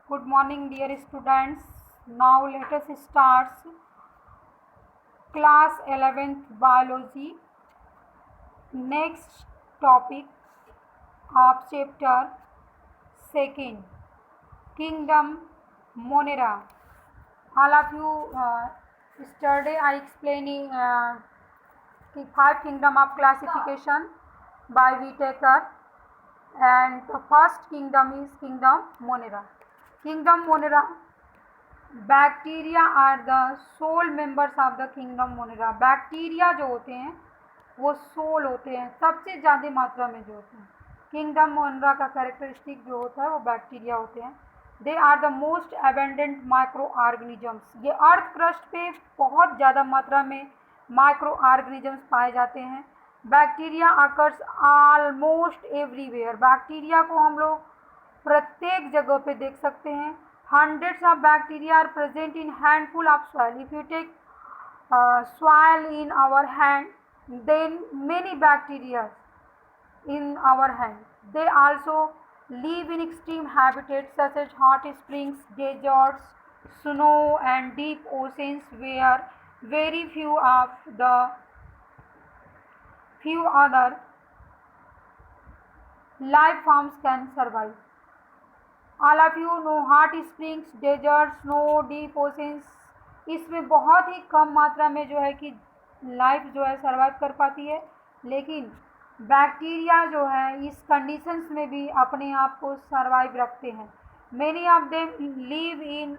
Good morning, dear students. Now let us start class 11th biology. Next topic of chapter 2nd, Kingdom Monera. All of you yesterday I explaining the 5 kingdom of classification by Whittaker, and the first kingdom is Kingdom Monera. Kingdom Monera, bacteria are the sole members of the kingdom Monera. Bacteria जो होते हैं वो soul होते हैं, सबसे ज़्यादा मात्रा में जो होते हैं. किंगडम मोनेरा का कैरेक्टरिस्टिक जो होता है वो बैक्टीरिया होते हैं. They are the most abundant micro organisms. ये अर्थ क्रस्ट पे बहुत ज़्यादा मात्रा में माइक्रो ऑर्गेनिजम्स पाए जाते हैं. Bacteria occurs almost everywhere. Bacteria को हम लोग प्रत्येक जगह पे देख सकते हैं. Hundreds of bacteria are present in handful of soil. If you take soil in our hand, then many bacteria in our hand. They also live in extreme habitats such as hot springs, deserts, snow and deep oceans where very few other life forms can survive. All of you know hot springs, desert, snow, deep oceans, इसमें बहुत ही कम मात्रा में जो है कि life जो है survive कर पाती है. लेकिन बैक्टीरिया जो है इस कंडीशंस में भी अपने आप को सर्वाइव रखते हैं. Many of them live in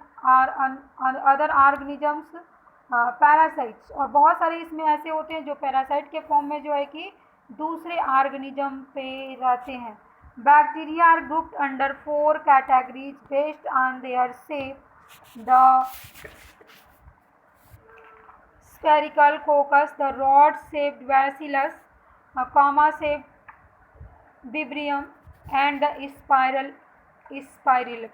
other organisms parasites. और बहुत सारे इसमें ऐसे होते हैं जो पैरासाइट के फॉर्म में जो है कि दूसरे ऑर्गेनिज्म पे रहते हैं. Bacteria are grouped under 4 categories based on their shape. The spherical coccus, the rod-shaped bacillus, comma-shaped vibrio, and the spirillum.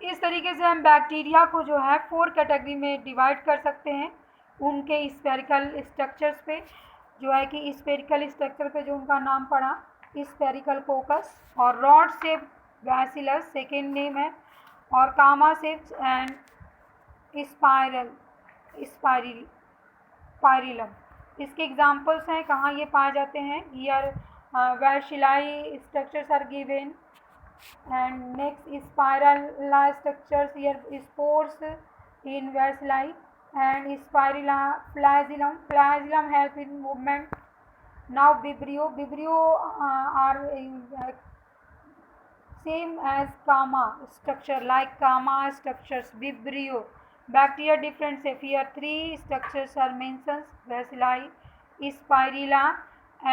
इस तरीके से हम बैक्टीरिया को जो है 4 कैटेगरी में डिवाइड कर सकते हैं. उनके स्फेरिकल स्ट्रक्चर्स पे जो है कि स्फेरिकल स्ट्रक्चर पे जो उनका नाम पड़ा स्फेरिकल कोकस, और rod shape bacillus second name है, और कामा शेप एंड स्पाइरिलम. इसके एग्जांपल्स हैं कहाँ ये पाए जाते हैं. Here bacilli structures are given, and next spirilla structures here spores in bacilli, and spirilla flagellum help in movement. Now vibrio are same as gamma structure, like gamma structures. Vibrio bacteria different shape. Here 3 structures are mentioned: bacilli, spirilla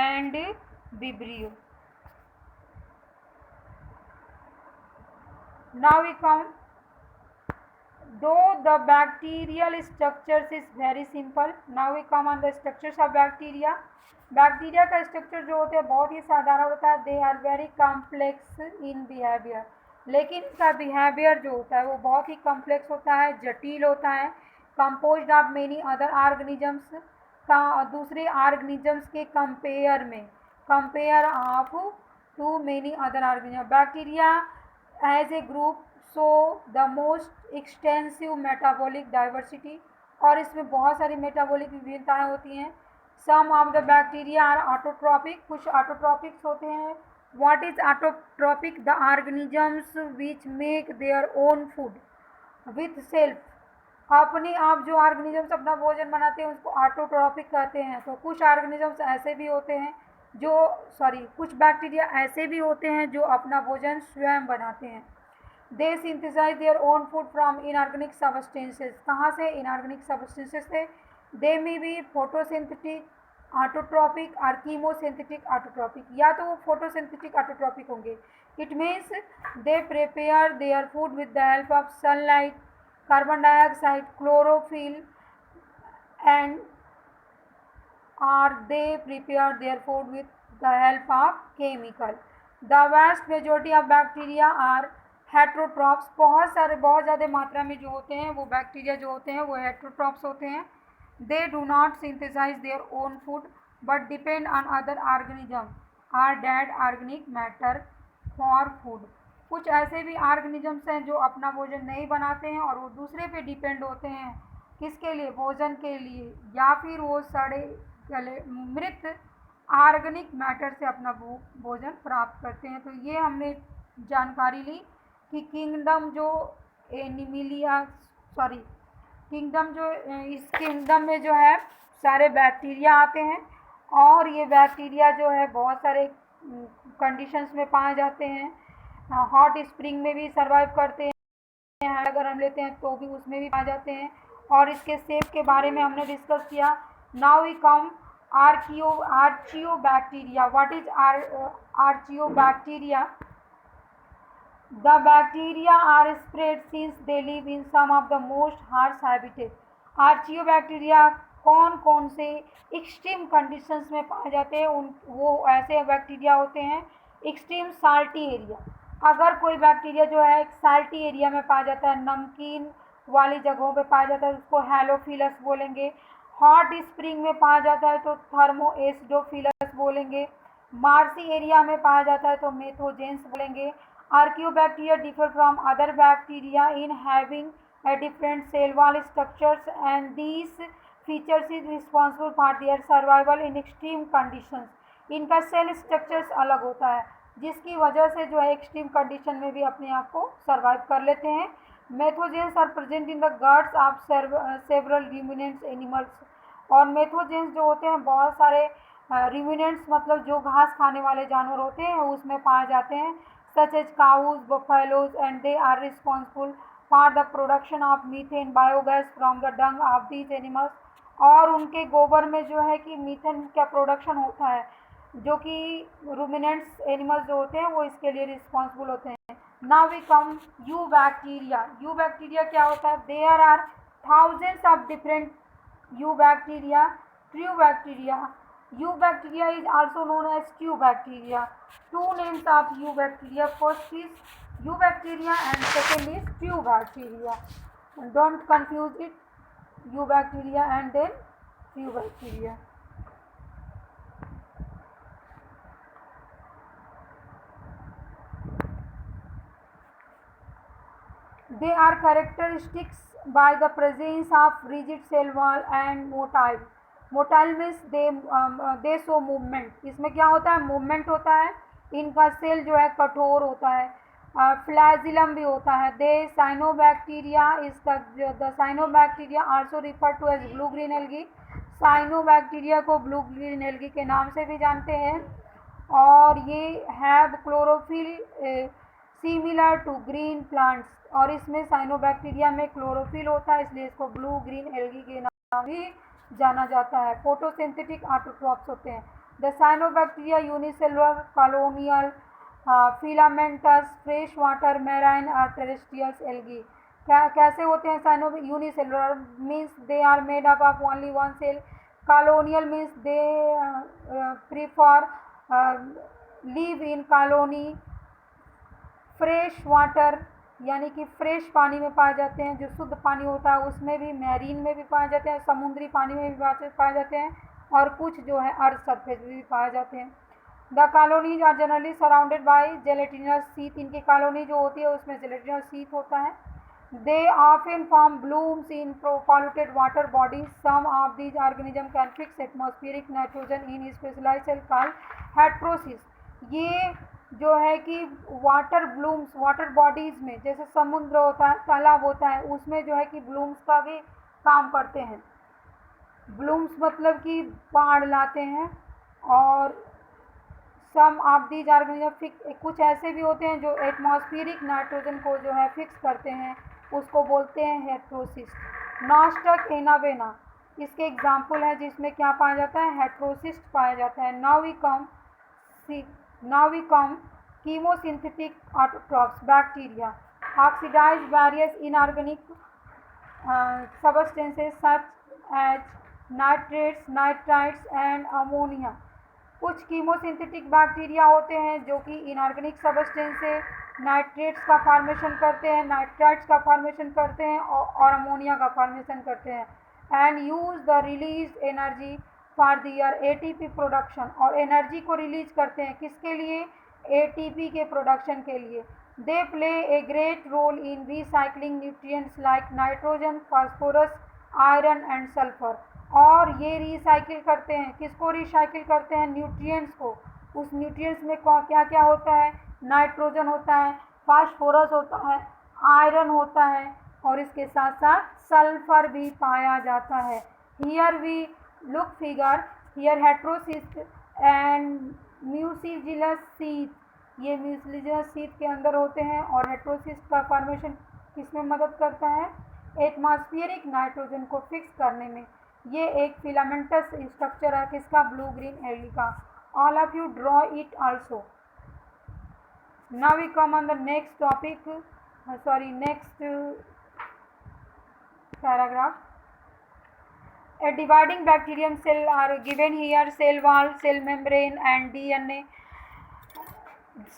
and vibrio. Now we come, though the bacterial structures is very simple. Now we come on the structures of bacteria. Bacteria का structure जो होता है बहुत ही साधारण होता है. They are very complex in behaviour. लेकिन इसका बिहेवियर जो होता है वो बहुत ही कॉम्प्लेक्स होता है, जटिल होता है. Composed of many other organisms का दूसरे ऑर्गेनिजम्स के compare of to many other organism. Bacteria as a group so the most extensive metabolic diversity. और इसमें बहुत सारी मेटाबॉलिक विविधताएँ होती हैं. Some of the bacteria are autotrophic. कुछ autotrophics होते हैं. What is autotrophic? The organisms which make their own food with self. अपने आप जो ऑर्गेनिजम्स अपना भोजन बनाते हैं उसको ऑटोट्रॉपिक कहते हैं. तो कुछ ऑर्गेनिजम्स ऐसे भी होते हैं कुछ बैक्टीरिया ऐसे भी होते हैं जो अपना भोजन स्वयं बनाते हैं. They synthesise their own food from inorganic substances. कहाँ से? इनऑर्गेनिक सब्सटेंसेस से. दे में भी फोटोसिंथेटिक ऑटोट्रॉपिक और कीमोसिंथेटिक ऑटोट्रॉपिक. या तो वो फोटोसिंथेटिक ऑटोट्रॉपिक होंगे. It means they prepare their food with the help of sunlight, carbon dioxide, chlorophyll, and और they prepare their food with the help of chemical. The vast majority of bacteria are heterotrophs. बहुत ज़्यादा मात्रा में जो होते हैं वो bacteria जो होते हैं वो हेट्रोट्रॉप्स होते हैं. They do not synthesize their own food but depend on other organisms or dead organic matter for food. कुछ ऐसे भी ऑर्गेनिजम्स हैं जो अपना भोजन नहीं बनाते हैं और वो दूसरे पे डिपेंड होते हैं, किसके लिए, भोजन के लिए, या फिर वो सड़े गले मृत ऑर्गेनिक मैटर से अपना भोजन प्राप्त करते हैं। तो ये हमने जानकारी ली कि किंगडम जो एनिमिलिया सॉरी किंगडम जो इस किंगडम में जो है सारे बैक्टीरिया आते हैं और ये बैक्टीरिया जो है बहुत सारे कंडीशंस में पाए जाते हैं। हॉट स्प्रिंग में भी सर्वाइव करते हैं, अगर हम लेते हैं तो भी उसमें भी पाए जाते हैं। और इसके सेप के बारे में हमने डिस्कस किया। Now we come archaeobacteria. What is archaeobacteria? The bacteria are spread since they live in some of the most harsh habitat. आर्चियोबैक्टीरिया कौन कौन से एक्सट्रीम कंडीशंस में पाए जाते हैं, उन वो ऐसे बैक्टीरिया होते हैं एक्सट्रीम साल्टी एरिया। अगर कोई बैक्टीरिया जो है साल्टी एरिया में पाया जाता है, नमकीन वाली जगहों पे पाया जाता है, उसको हेलोफिलस बोलेंगे। हॉट स्प्रिंग में पाया जाता है तो थर्मोएसिडोफिलस बोलेंगे। मार्सी एरिया में पाया जाता है तो मेथोजेंस बोलेंगे। Archaeobacteria differ from other bacteria in having a different cell wall structures, and these features is responsible for their survival in extreme conditions. इनका सेल स्ट्रक्चर्स अलग होता है जिसकी वजह से जो है एक्सट्रीम कंडीशन में भी अपने आप को सर्वाइव कर लेते हैं। Methanogens are present in the guts of several ruminants animals. और मेथोजेंस जो होते हैं बहुत सारे रूमिनेंट्स मतलब जो घास खाने वाले जानवर होते हैं उसमें पाए जाते हैं, such as cows, buffaloes, and they are responsible for the production of methane biogas from the dung of these animals. और उनके गोबर में जो है कि मीथेन का प्रोडक्शन होता है जो कि रूमिनेंट्स एनिमल्स जो होते हैं वो इसके लिए रिस्पॉन्सिबल होते हैं। Now we come eubacteria. Eubacteria क्या होता है? There are thousands of different eubacteria, true bacteria. Eubacteria is also known as Tubacteria. Two names of Eubacteria. First is Eubacteria and second is Tubacteria. Don't confuse it. Eubacteria and then Tubacteria. They are characteristics by the presence of rigid cell wall and motile. Motile means they show movement. इसमें क्या होता है? Movement होता है। इनका cell जो है कठोर होता है। फ्लैजिलम भी होता है। The cyanobacteria is the cyanobacteria also refer to as blue green algae. Cyanobacteria को ब्लू ग्रीन एल्गी के नाम से भी जानते हैं। और ये have chlorophyll similar to green plants. और इसमें साइनोबैक्टीरिया में क्लोरोफिल होता है इसलिए इसको ब्लू ग्रीन एल्गी के नाम भी जाना जाता है। फोटोसिंथेटिक ऑटोट्रॉप्स होते हैं। The cyanobacteria unicellular colonial filamentous fresh water marine और टेरेस्ट्रियल्स एल्गी। कैसे होते हैं cyano? Unicellular means they are made up of only one cell. Colonial means they prefer live in colony. Fresh water यानी कि fresh पानी में पाए जाते हैं, जो शुद्ध पानी होता है उसमें भी, मैरीन में भी पाए जाते हैं, समुद्री पानी में भी पाए जाते हैं और कुछ जो है अर्थ सरफेस में भी पाए जाते हैं। The colonies are generally surrounded by gelatinous sheath. इनकी कॉलोनी जो होती है उसमें जेलेटिनस शीथ होता है। They often form blooms in polluted water bodies. Some of these organism can fix atmospheric nitrogen in specialised cell called heterocysts. ये जो है कि वाटर ब्लूम्स वाटर बॉडीज़ में, जैसे समुद्र होता है, तालाब होता है, उसमें जो है कि ब्लूम्स का भी काम करते हैं। ब्लूम्स मतलब कि बाढ़ लाते हैं। और सम ऑफ दीज ऑर्गेनिज्म कुछ ऐसे भी होते हैं जो एटमॉस्फेरिक नाइट्रोजन को जो है फिक्स करते हैं, उसको बोलते हैं हेट्रोसिस। नॉस्टक एनावेना इसके एग्जाम्पल है जिसमें क्या पाया जाता है? हेट्रोसिस्ट पाया जाता है। Now we come chemosynthetic autotrophs. Bacteria oxidize various inorganic substances such as nitrates, nitrites and ammonia. कुछ कीमोसिंथेटिक बैक्टीरिया होते हैं जो कि इनऑर्गेनिक सब्सटेंस से नाइट्रेट्स का फॉर्मेशन करते हैं, नाइट्राइट्स का फॉर्मेशन करते हैं और अमोनिया का फॉर्मेशन करते हैं। And use the release energy for their ATP production. और एनर्जी को रिलीज करते हैं किसके लिए? एटीपी के प्रोडक्शन के लिए। They play a great role in recycling nutrients like nitrogen, phosphorus, iron and sulfur. और ये रिसाइकिल करते हैं, किसको रिसाइकिल करते हैं? न्यूट्रिएंट्स को। उस न्यूट्रिएंट्स में क्या क्या होता है? नाइट्रोजन होता है, फास्फोरस होता है, आयरन होता है और इसके साथ साथ सल्फर भी पाया जाता है। Here we look figure, here heterocyst and mucilaginous sheath, ये म्यूसिलियस शीट के अंदर होते हैं और हेट्रोसिस्ट का फॉर्मेशन किसमें मदद करता है? एटमॉस्फेरिक नाइट्रोजन को फिक्स करने में। ये एक फिलामेंटस स्ट्रक्चर है किसका? ब्लू ग्रीन एल्गी का। All of you draw it also. Now we come on the next topic, next paragraph. A dividing bacterium cell are given here: cell wall, cell membrane and DNA.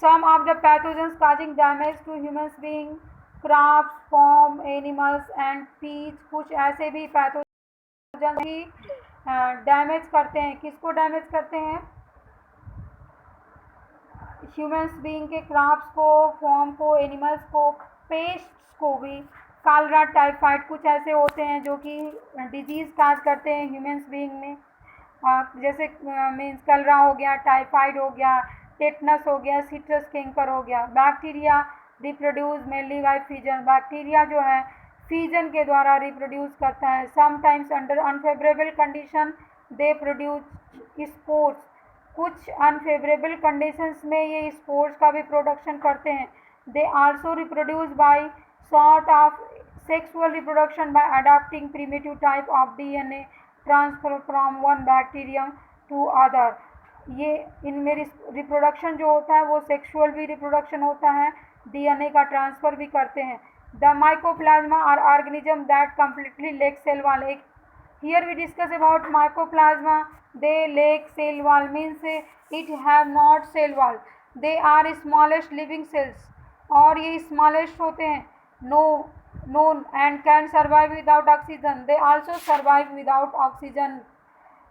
Some of the pathogens causing damage to human beings, crabs, worms, animals and peach. कुछ ऐसे भी pathogen ही damage करते हैं। किसको damage करते हैं? Humans being के, crops को, फॉर्म को, एनिमल्स को, पेस्ट्स को भी। कालरा, टाइफाइड कुछ ऐसे होते हैं जो कि डिजीज़ काज करते हैं ह्यूमन्स बीइंग में, जैसे मीन्स कलरा हो गया, टाइफाइड हो गया, टेटनस हो गया, सिट्रस कैंकर हो गया। Bacteria reproduce mainly by fission, bacteria जो है फिजन के द्वारा रिप्रोड्यूस करता है। Sometimes under unfavourable condition they produce spores, कुछ अनफेवरेबल कंडीशंस में ये स्पोर्स का भी प्रोडक्शन करते हैं। They also reproduce by sort of sexual reproduction by adopting primitive type of DNA transfer from one bacterium to other. ये इनमें reproduction जो होता है वो सेक्सुअल भी रिप्रोडक्शन होता है, डीएनए का ट्रांसफ़र भी करते हैं। The mycoplasma are organism that completely lack cell wall. एक here we discuss about mycoplasma. They lack cell wall, means it have not cell wall. They are smallest living cells और ये smallest होते हैं, known and can survive without oxygen. They also survive without oxygen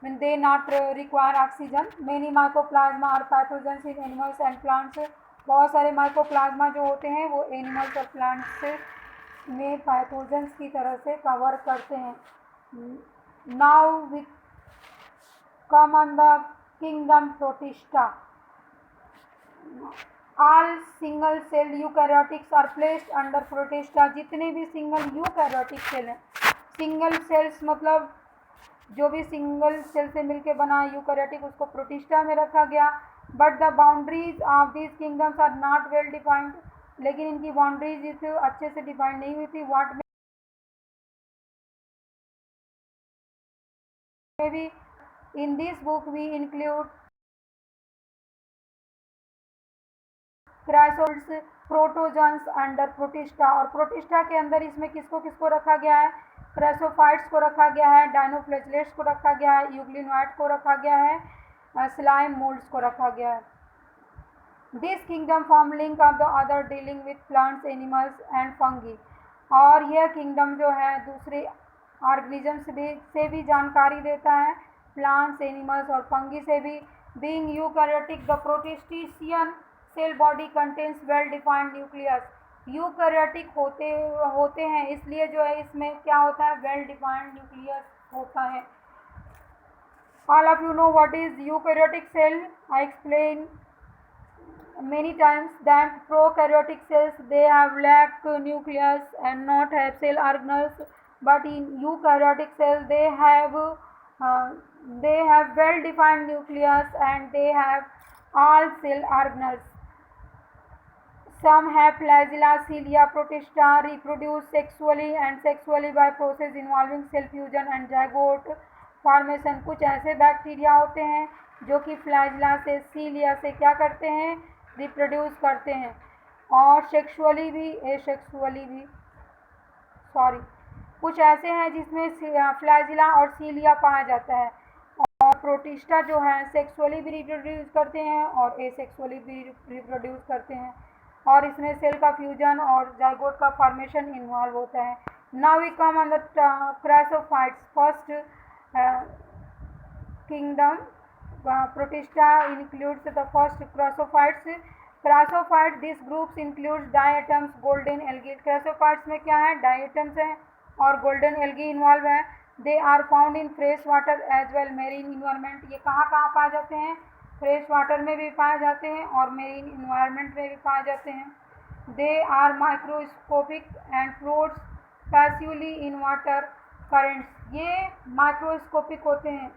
when they not require oxygen. Many mycoplasma are pathogens in animals and plants. बहुत सारे mycoplasma जो होते हैं वो एनिमल्स और प्लांट्स में पैथोजेंस की तरह से कवर करते हैं। Now we come on the kingdom Protista. All single cell eukaryotics are placed under Protista. जितने भी सिंगल यूकैरियोटिक सेल हैं, सिंगल सेल्स मतलब जो भी सिंगल सेल से मिलकर बना यूकैरियोटिक, उसको प्रोटिस्टा में रखा गया। But the boundaries of this kingdoms are not well defined, लेकिन इनकी बाउंड्रीज अच्छे से डिफाइंड नहीं हुई थी। What maybe in this book we include chrysophytes, protozoans under protista. और प्रोटिस्टा के अंदर इसमें किसको किसको रखा गया है? क्राइसोफाइट्स को रखा गया है, डायनोफ्लैजेलेट्स को रखा गया है, यूग्लिनोइड को रखा गया है, स्लाइम मोल्ड्स को रखा गया है। This kingdom form link of the other dealing with plants, animals and fungi. और यह किंगडम जो है दूसरे ऑर्गेनिजम्स से भी जानकारी देता है, प्लांट्स, एनिमल्स और फंगी से भी। Being eukaryotic the protistan cell body contains well defined nucleus. Eukaryotic होते हैं इसलिए जो है इसमें क्या होता है? वेल डिफाइंड न्यूक्लियस होता है। All of you know what is eukaryotic cell? I explain many times that prokaryotic cells they have lack nucleus and not have cell organelles, but in eukaryotic cells they have well defined nucleus and they have all cell organelles. Some have flagella, cilia, protista, reproduce sexually and sexually by process involving cell fusion and zygote formation. कुछ ऐसे bacteria होते हैं जो कि flagella से, सीलिया से क्या करते हैं? रिप्रोड्यूस करते हैं और सेक्सुअली भी, एसेक्सुअली भी, कुछ ऐसे हैं जिसमें फ्लैजिला और सीलिया पाया जाता है। और प्रोटिस्टा जो है सेक्सुअली भी रिप्रोड्यूस करते हैं और एसेक्सुअली भी रिप्रोड्यूस करते हैं और इसमें सेल का फ्यूजन और जाइगोट का फॉर्मेशन इन्वॉल्व होता है। Now we come on the chrysophytes. First kingdom Protista includes the first crassophytes chrysophyte this groups includes diatoms golden algae. Chrysophytes में क्या है, डायटम्स है और गोल्डन एल्गी इन्वॉल्व है। They are found in fresh water as well marine environment. ये कहाँ कहाँ पाए जाते हैं, फ्रेश वाटर में भी पाए जाते हैं और मेरीन इन्वायरमेंट में भी पाए जाते हैं। They are microscopic and floats passively in water currents. ये माइक्रोस्कोपिक होते हैं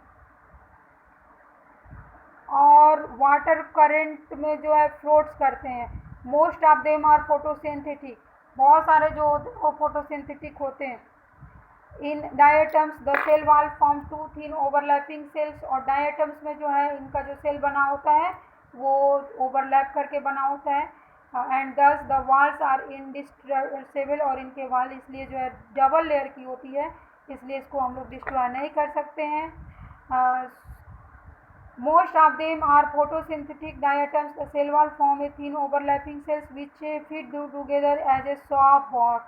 और वाटर करंट में जो है फ्लोट्स करते हैं। Most of them are photosynthetic. बहुत सारे जो होते हैं वो फोटोसिंथेटिक होते हैं। In diatoms the cell wall form two thin overlapping shells. और डायटम्स में जो है इनका जो सेल बना होता है वो ओवरलैप करके बना होता है। एंड दस द वॉल्स आर इनडिस्ट्रेसेबल। और इनके वॉल इसलिए जो है डबल लेयर की होती है, इसलिए इसको हम लोग डिस्ट्रॉय नहीं कर सकते हैं। Most of them are photosynthetic diatoms. The cell wall form a thin overlapping cells which fit together as a soft box.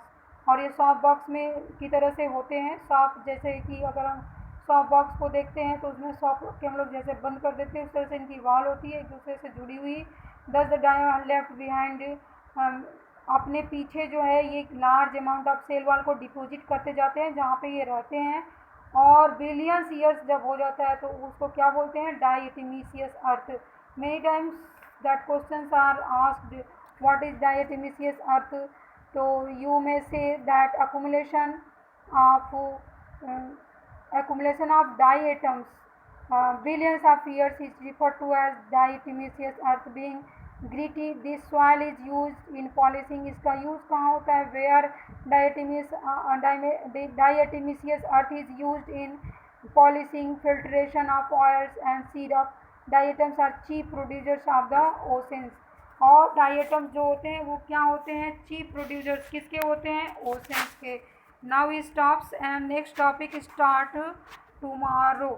और ये सॉफ्ट बॉक्स में की तरह से होते हैं। सॉफ्ट जैसे कि अगर हम सॉफ्ट बॉक्स को देखते हैं तो उसमें सॉफ्ट के हम लोग जैसे बंद कर देते हैं उस तरह से इनकी वॉल होती है एक दूसरे से जुड़ी हुई। दस द डायो लेफ्ट बिहाइंड, अपने पीछे जो है ये large amount of cell wall को डिपोजिट करते जाते हैं जहाँ पे ये रहते हैं। और बिलियंस ईयर्स जब हो जाता है तो उसको क्या बोलते हैं, diatomaceous earth. Many times that questions are asked what is diatomaceous earth. तो you may say that accumulation of diatoms billions of years is referred to as diatomaceous earth being gritty. This soil is used in polishing. इसका use कहाँ होता है, where diatomaceous earth is used in polishing, filtration of oils and syrup. Diatoms are chief producers of the oceans. और diatoms जो होते हैं वो क्या होते हैं, चीप प्रोड्यूसर्स किसके होते हैं, ओशंस के। Now stops and next topic start tomorrow.